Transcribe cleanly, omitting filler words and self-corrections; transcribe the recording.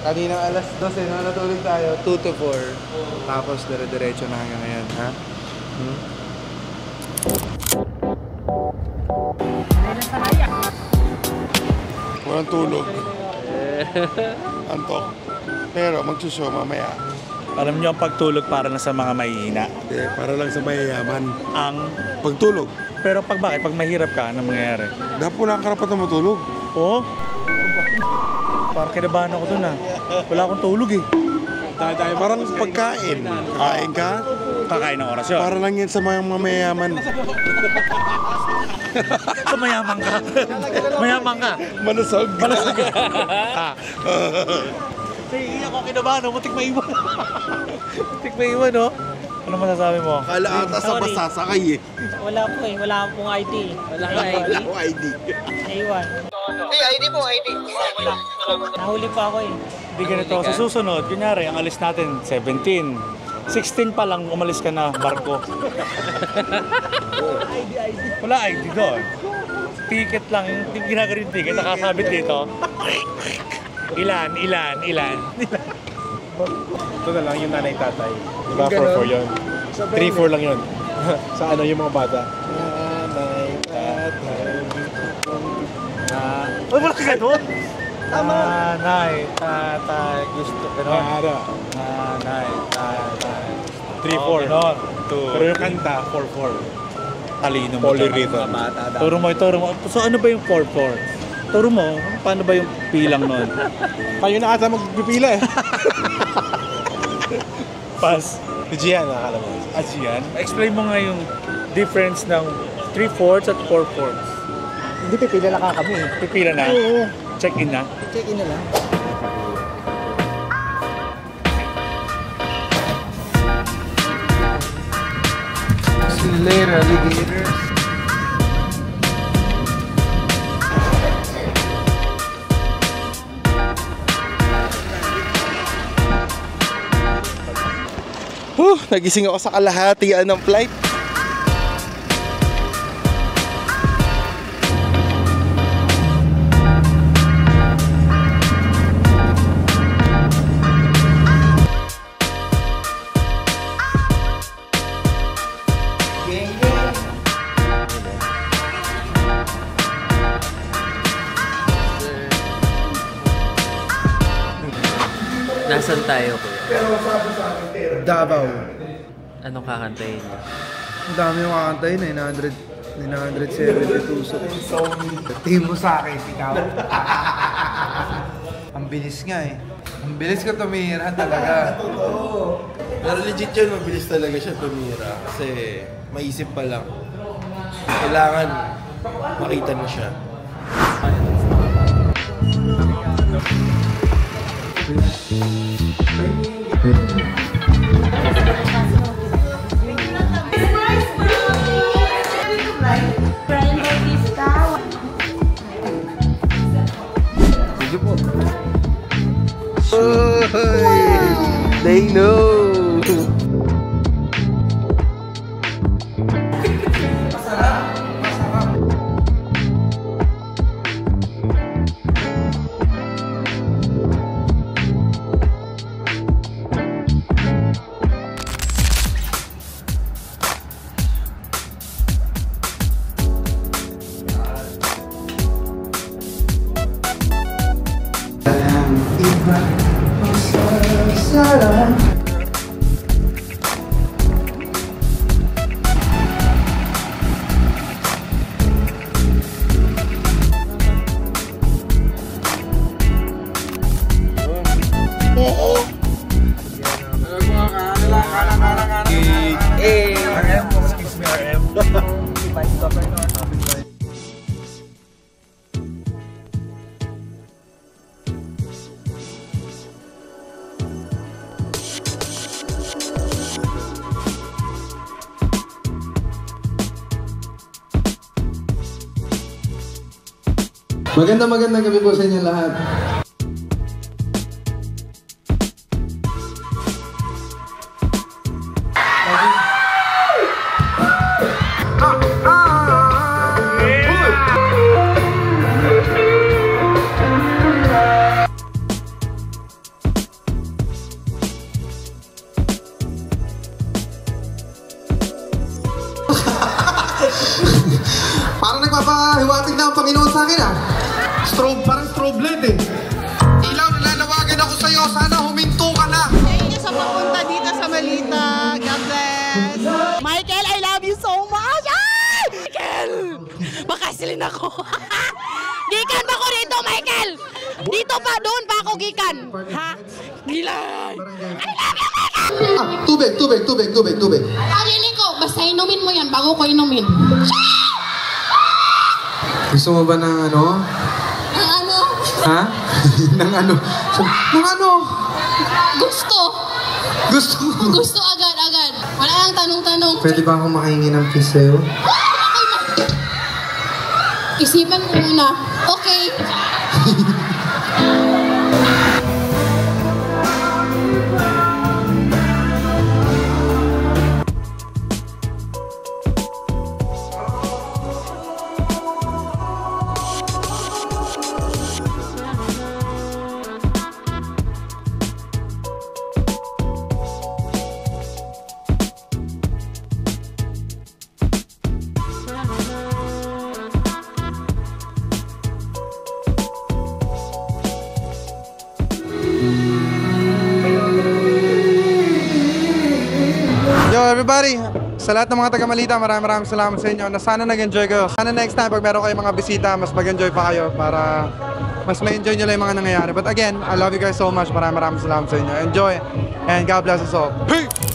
Kaninang alas 12, no? Natulog tayo, 2 to 4. Tapos dire-diretso na hanggang ngayon, ha? Walang tulog. Antok. Pero magsushow mamaya. Alam niyo ang pagtulog para na sa mga mahihina. Para lang sa mayayaman. Ang pagtulog. Pero bakit? Pag mahirap ka, anong mangyayari? Dapat wala kang karapat na matulog. Oo? Parang kinabahan ako dun Wala akong tulog eh. Parang pagkain. Kakain ka? Kakain ng oras yun. Para lang yan sa mga mayayaman. So mayaman ka. Mayaman ka. Malusog. Malusog ka. Sige, ako kinabahan. Mutik maiwan. Mutik maiwan, no? Ano masasabi mo? Kala ata sa masasakay eh. Wala po eh. Wala pong ID. Wala akong ID. Naiwan. ID po, ID. Nahuli pa ako eh. Hindi ganito. Sa susunod, kunyari, ang alis natin, 17. 16 pa lang, umalis ka na, barko. Wala ID doon. Ticket lang. Yung ginagawa yung ticket, nakasabit dito. Ilan? Ito na lang yung nanay-tatay. Diba? 4-4 yun. 3-4 lang yun. Sa ano yung mga bata. Nanay-tatay. Wala ka doon? Tama. Nanay, tatay, gusto ka nun. Nanay, tatay. 3-4. Ganon. Pero yung kanta, 4-4. Talino mo. Polyrhythm. Turo mo. So ano ba yung 4-4? Turo mo, paano ba yung pilang nun? Kayo na ata magpipila eh. Pas. Si Gian, nakakala mo. Asian? Explain mo nga yung difference ng 3/4 at 4/4. Hindi, pipila lang kami eh. Pipila na? Oo. Check-in na? Check-in na lang. See you later, alligators. Nagising ako sa kalahatian ng flight. Nasaan tayo, kuya? Davao. Anong kakantayin niyo? Ang dami yung kakantayin, 972 songs. Tingin mo sa akin, ikaw. Ang bilis nga eh. Ang bilis ko tumira talaga. Pero legit yun, mabilis talaga siya tumira. Kasi maisip pa lang. Kailangan makita na siya. Sige po. They know. Magandang gabi po sa inyo lahat. Parang nagpapahiwatig na ang Panginoon sa akin ah. Parang strobe light eh. Ilaw, nalalawagan ako sa'yo. Sana huminto ka na. Thank you sa papunta dito sa Malita. God bless. Michael, I love you so much. Ay! Michael! Makasilin ako. Gikan pa ko rito, Michael! Dito pa, doon pa ako gikan. Ha? Gilay! I love you, Michael! Ah, tubig. Paginin ko, basta inumin mo yan bago ko inumin. Gusto mo ba ng ano? Ang ano? Ha? ng ano? Ng ano? Gusto. Gusto mo? Gusto agad-agad. Wala nang tanong-tanong. Pwede ba akong makahingi ng kiss sa'yo? Okay na. Isipan ko muna. Okay. Yo everybody, sa lahat ng mga taga-Malita, maraming salamat sa inyo na sana nag-enjoy kayo. Sana next time pag meron kayong mga bisita, mas mag-enjoy pa kayo para mas ma-enjoy nyo lang yung mga nangyayari. But again, I love you guys so much. Maraming salamat sa inyo. Enjoy and God bless us all. Peace!